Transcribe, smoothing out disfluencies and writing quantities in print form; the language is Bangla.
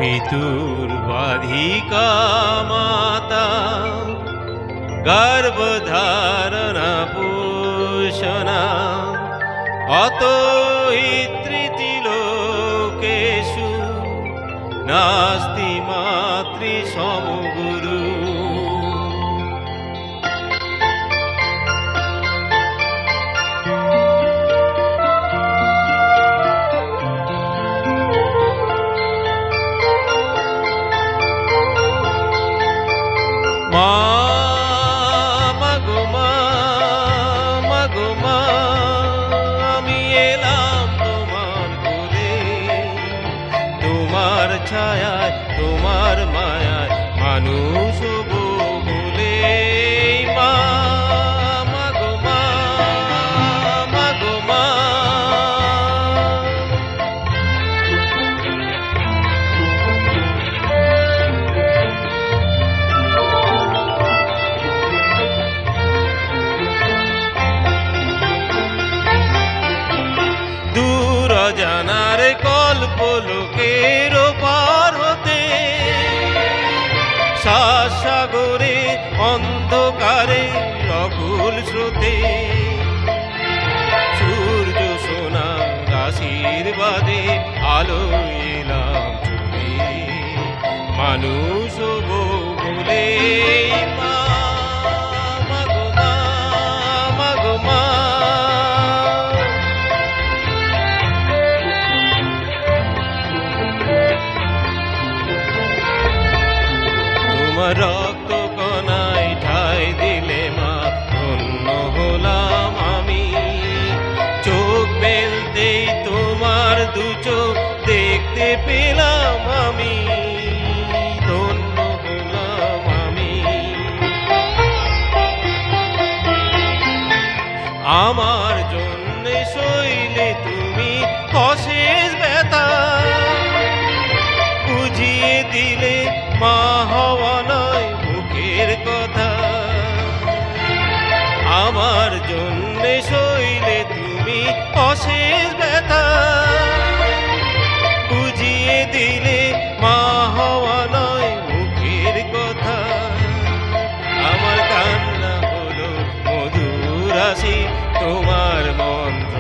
पितुर्वाधिका माता गर्भधारणा पोषणा अतो हि त्रिलोकेषु नास्ति मातृसमगुरु। আমি এলাম তোমার কোলে, তোমার ছায়ায় তোমার মায়ায় মানুষ হবো বলে। মা মাগো মা, মাগো মা। দূর অজানার কল্পলোকের পার হতে, সাগরে অন্ধকারে অকুল স্রোতে, সূর্য সোনার আশীর্বাদে আলো এলাম চলে, মানুষ হবো বলে। মা মাগো মা, মাগো মা। তোমার রক্ত কণায় ঠাই দিলে মা ধন্য হলাম আমি, চোখ মেলতেই তোমার দু চোখ দেখতে পেলাম আমি, ধন্য হলাম আমি। আমার জন্যে সইলে তুমি অশেষ ব্যথা, বুঝিয়ে দিলে মা হওয়া নয় মুখের কথা। আমার জন্যে সইলে তুমি অশেষ ব্যথা, বুঝিয়ে দিলে মা হওয়া নয় মুখের কথা। আমার কান্না হলো মধুর হাসি তোমার মন্ত্র